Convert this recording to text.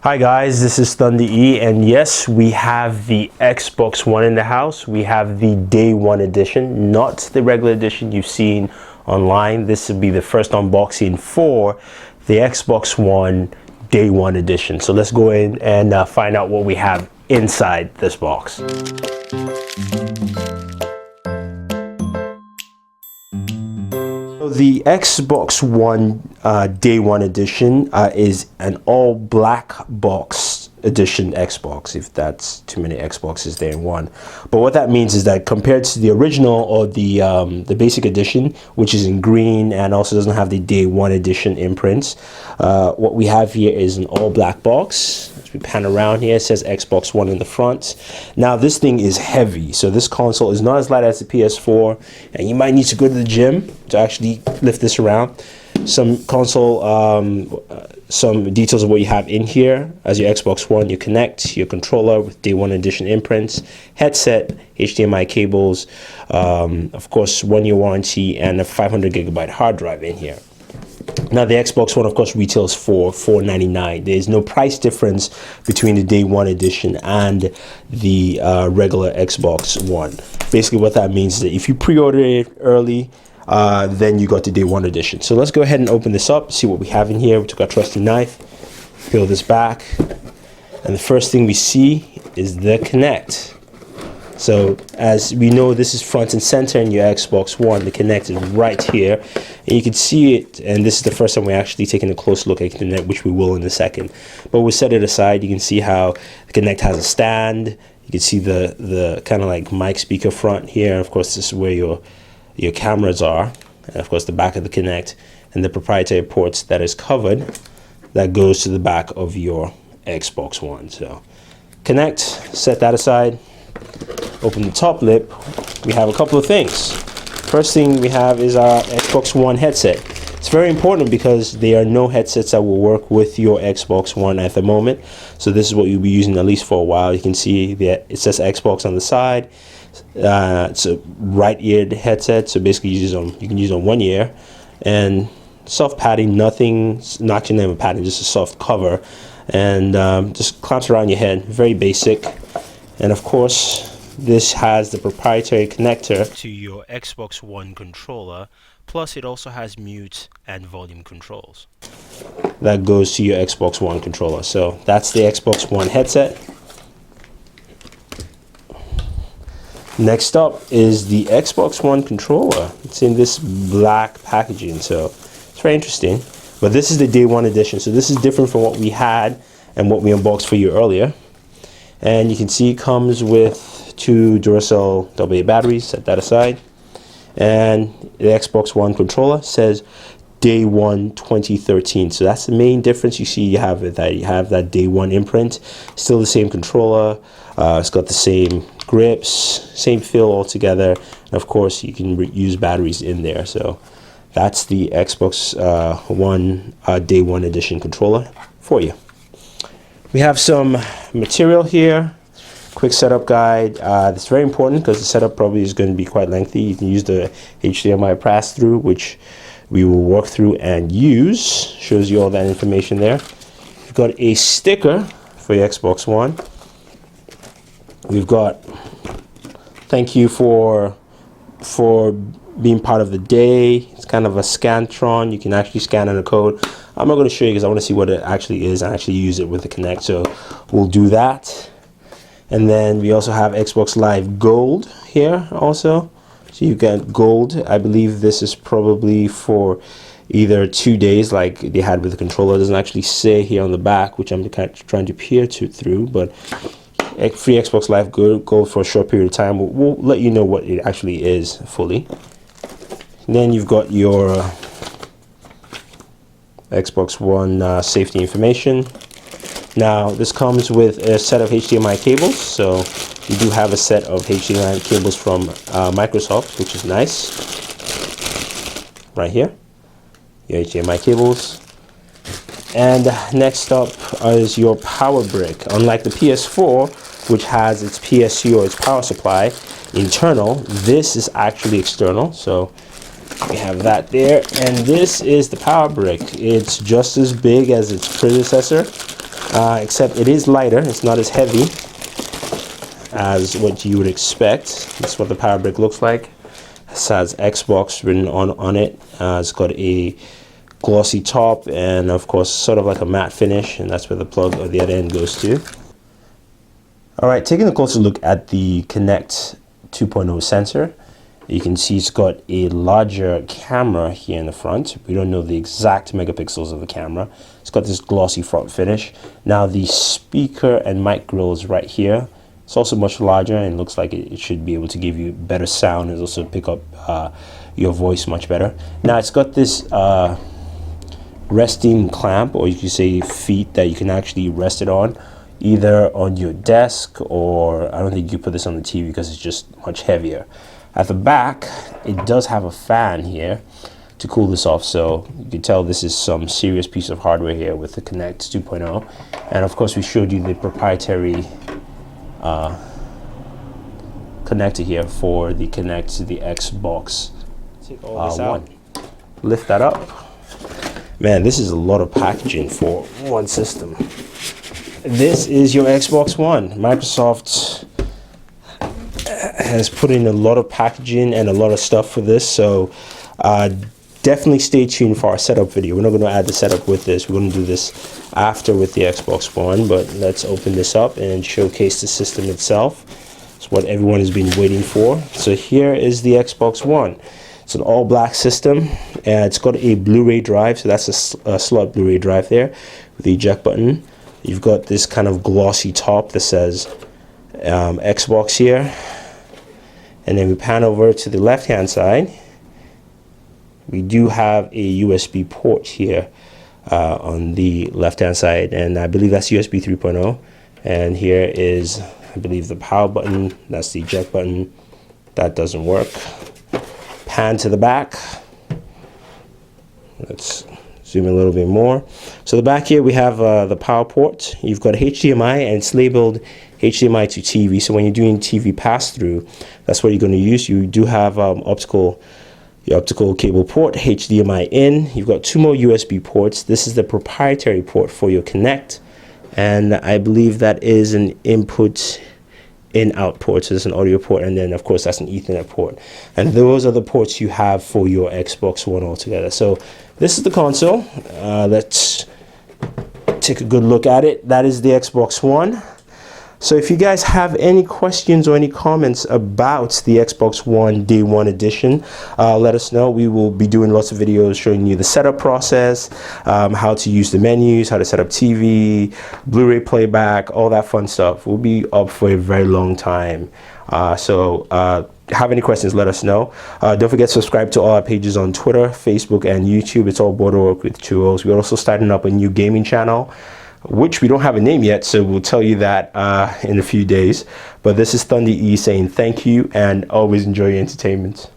Hi guys, this is Thunder E, and yes, we have the Xbox One in the house. We have the Day 1 edition, not the regular edition you've seen online. This will be the first unboxing for the Xbox One Day 1 edition. So let's go in and find out what we have inside this box. The Xbox One Day 1 edition is an all black box edition Xbox, if that's too many Xboxes there in one. But what that means is that compared to the original or the basic edition, which is in green and also doesn't have the Day 1 edition imprints, what we have here is an all black box. As we pan around here, it says Xbox One in the front. Now this thing is heavy, so this console is not as light as the PS4, and you might need to go to the gym to actually lift this around. Some console, some details of what you have in here as your Xbox One: you connect your controller with Day 1 edition imprints, headset, HDMI cables, of course 1-year warranty, and a 500GB hard drive in here. Now the Xbox One, of course, retails for $499. There's no price difference between the Day 1 edition and the regular Xbox One. Basically what that means is that if you pre-order it early, then you got the Day 1 edition. So let's go ahead and open this up, see what we have in here. We took our trusty knife, peel this back, and the first thing we see is the Kinect. So as we know, this is front and center in your Xbox One. The Kinect is right here, and you can see it, and this is the first time we're actually taking a close look at the Kinect, which we will in a second. But we'll set it aside. You can see how the Kinect has a stand. You can see the kind of like mic speaker front here, and of course this is where your cameras are, and of course the back of the Kinect, and the proprietary ports that is covered that goes to the back of your Xbox One. So Kinect, set that aside. Open the top lip. We have a couple of things. First thing we have is our Xbox One headset. It's very important because there are no headsets that will work with your Xbox One at the moment. So this is what you'll be using at least for a while. You can see that it says Xbox on the side. It's a right-eared headset, so basically you can use on one ear, and soft padding, nothing, not your name of padding, just a soft cover, and just clamps around your head. Very basic. And of course, this has the proprietary connector to your Xbox One controller, plus it also has mute and volume controls that goes to your Xbox One controller. So that's the Xbox One headset. Next up is the Xbox One controller. It's in this black packaging, so it's very interesting. But this is the Day 1 edition, so this is different from what we had and what we unboxed for you earlier. And you can see it comes with 2 Duracell AA batteries. Set that aside. And the Xbox One controller says Day 1 2013. So that's the main difference. You see you have that Day 1 imprint. Still the same controller. It's got the same grips, same feel altogether. And of course, you can use batteries in there. So that's the Xbox One Day 1 edition controller for you. We have some material here. Quick setup guide. That's very important because the setup probably is going to be quite lengthy. You can use the HDMI pass-through, which we will work through and use. Shows you all that information there. We've got a sticker for your Xbox One. We've got thank you for being part of the day. It's kind of a Scantron. You can actually scan in a code. I'm not going to show you because I want to see what it actually is and actually use it with the Kinect. So we'll do that. And then we also have Xbox Live Gold here also. So you get gold. I believe this is probably for either 2 days like they had with the controller. It doesn't actually say here on the back, which I'm trying to peer through, but free Xbox Live Gold for a short period of time. We'll let you know what it actually is fully. And then you've got your Xbox One safety information. Now this comes with a set of HDMI cables, so you do have a set of HDMI cables from Microsoft, which is nice. Right here, your HDMI cables. And next up is your power brick. Unlike the PS4, which has its PSU or its power supply internal, this is actually external. So we have that there, and this is the power brick. It's just as big as its predecessor. except it is lighter. It's not as heavy as what you would expect. That's what the power brick looks like. It has Xbox written on it. It's got a glossy top and of course sort of like a matte finish, and that's where the plug or the other end goes to. Alright, taking a closer look at the Connect 2.0 sensor, you can see it's got a larger camera here in the front. We don't know the exact megapixels of the camera. It's got this glossy front finish. Now the speaker and mic grill is right here. It's also much larger and looks like it should be able to give you better sound and also pick up your voice much better. Now it's got this resting clamp, or you could say feet, that you can actually rest it on, either on your desk, or I don't think you put this on the TV because it's just much heavier. At the back, it does have a fan here to cool this off, so you can tell this is some serious piece of hardware here with the Connect 2.0. And of course we showed you the proprietary connector here for the Connect to the Xbox One. Lift that up. Man, this is a lot of packaging for one system. This is your Xbox One. Microsoft has put in a lot of packaging and a lot of stuff for this, so definitely stay tuned for our setup video. We're not going to add the setup with this. We're going to do this after with the Xbox One, but let's open this up and showcase the system itself. It's what everyone has been waiting for. So here is the Xbox One. It's an all black system, and it's got a Blu-ray drive, so that's a slot Blu-ray drive there with the eject button. You've got this kind of glossy top that says Xbox here, and then we pan over to the left hand side. We do have a USB port here on the left hand side, and I believe that's USB 3.0. And here is, I believe, the power button. That's the eject button. That doesn't work. Pan to the back. Let's zoom in a little bit more. So the back here we have the power port. You've got HDMI, and it's labeled HDMI to TV. So when you're doing TV pass-through, that's what you're going to use. You do have your optical cable port, HDMI in. You've got two more USB ports. This is the proprietary port for your Connect, and I believe that is an input in-out port, so there's an audio port, and then of course that's an Ethernet port, and those are the ports you have for your Xbox One altogether. So this is the console. Let's take a good look at it. That is the Xbox One. So if you guys have any questions or any comments about the Xbox One Day 1 edition, let us know. We will be doing lots of videos showing you the setup process, how to use the menus, how to set up TV, Blu-ray playback, all that fun stuff. We'll be up for a very long time. Have any questions, let us know. Don't forget to subscribe to all our pages on Twitter, Facebook, and YouTube. It's all Booredatwork with 2 O's. We're also starting up a new gaming channel, which we don't have a name yet, so we'll tell you that in a few days. But this is Thunder E saying thank you, and always enjoy your entertainment.